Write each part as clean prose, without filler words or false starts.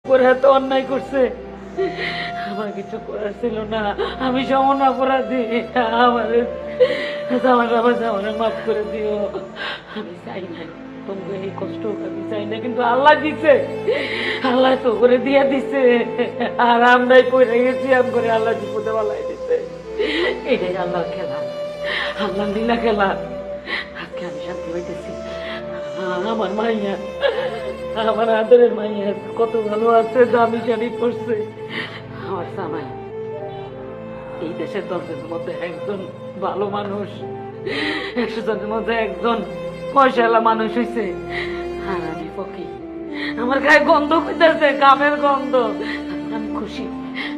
করে এত অন্যায় করছে, আমার কিছু করার ছিল না। আমি সমান অপরাধী। আমার মাফ করে দিও। আমি চাই না তোমাকে এই কষ্ট হোক, আমি চাই না, কিন্তু আল্লাহ দিছে, আল্লাহ তো করে দিয়া দিছে। আর আমরাই পড়ে গেছি, আম করে আল্লাহ বিপদে বালাই দিছে। এটাই আল্লাহর খেলা, আল্লাহ লীলা খেলা। আজকে আমি শান্তি হইতেছি। আমার মাইয়া, আমার আদরের মাইয়া কত ভালো আছে, দামি শাড়ি পরছে। আমার জামাই এই দেশের 10 জনের মধ্যে একজন ভালো মানুষ, 100 জনের মধ্যে একজন পয়সাওয়ালা মানুষ হয়েছে। আর আমি ফকির, আমার গায়ে গন্ধ হইতেছে, গামের গন্ধ। আমি খুশি,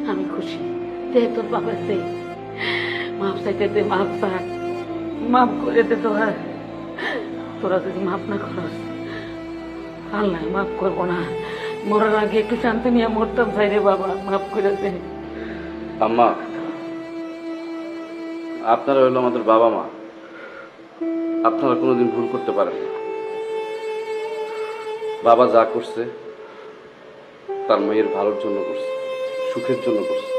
আমি খুশি। দে তোর বাবার দে, মাপ চাইতে দে, মাপ চাক, মাপ করে দে। তোরা যদি মাপ না করস, আল্লাহ মাফ করবো না। মরার আগে একটু শান্তি নিয়ে মরতাম চাই রে বাবা, মাফ করে দে। আম্মা, আপনারা হইল আমাদের বাবা মা, আপনারা কোনোদিন ভুল করতে পারেন না। বাবা যা করছে তার মেয়ের ভালোর জন্য করছে, সুখের জন্য করছে।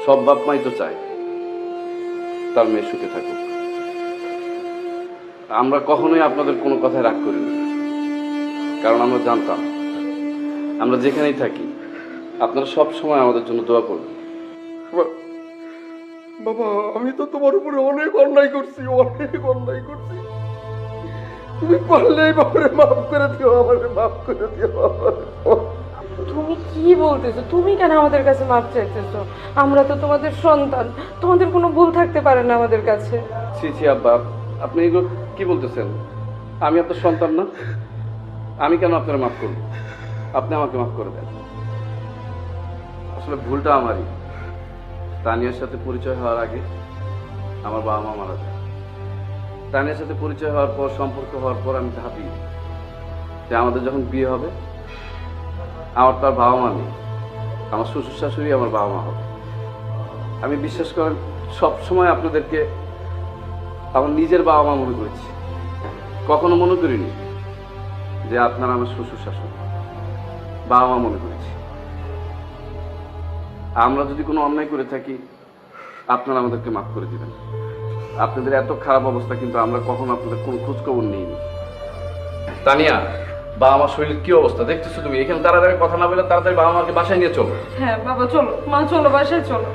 সব বাপ মাই তো চায় তার মেয়ে সুখে থাকুক। আমরা কখনোই আপনাদের কোনো কথায় রাগ করিনি, কারণ আমরা জানতাম আমরা যেখানেই থাকি আপনারা সব সময় আমাদের জন্য দোয়া করবেন। বাবা, আমি তো তোমার উপরে অনেক অন্যায় করছি, অনেক অন্যায় করছি। তুমি পারলেই বাবারে মাফ করে দিও, আমারে মাফ করে দিও। তুমি কি বলতেছো? তুমি কেন আমাদের কাছে মাপ চাইতেছো? আমরা তো তোমাদের সন্তান, তোমাদের কোনো ভুল থাকতে পারে না আমাদের কাছে। ছি ছি আব্বা, আপনি এগুলো কি বলতেছেন? আমি আপনার সন্তান না? আমি কেন আপনারা মাফ করব? আপনি আমাকে মাফ করে দেন। আসলে ভুলটা আমারই। তানিয়ার সাথে পরিচয় হওয়ার আগে আমার বাবা মা মারা যায়। তানিয়ার সাথে পরিচয় হওয়ার পর, সম্পর্ক হওয়ার পর আমি ভাবি যে আমাদের যখন বিয়ে হবে আমার তো আর বাবা মা নেই, আমার শ্বশুর শাশুড়ি আমার বাবা মা হবে। আমি বিশ্বাস করেন সবসময় আপনাদেরকে আমার নিজের বাবা মা মনে করেছি, কখনো মনে করিনি যে আপনারা আমার শ্বশুর শাশুড়ি। বাবা মা মনে করেছি। আমরা যদি কোনো অন্যায় করে থাকি আপনারা আমাদেরকে মাফ করে দিবেন। আপনাদের এত খারাপ অবস্থা কিন্তু আমরা কখনো আপনাদের কোনো খোঁজ খবর নিইনি। তানিয়া, বাবা আমার শরীরের কি অবস্থা দেখতেছো তুমি? এখানে তাড়াতাড়ি কথা না বলে তাড়াতাড়ি বাবা মাকে বাসায় নিয়ে চলো। হ্যাঁ বাবা, চলো। মা চলো, বাসায় চলো।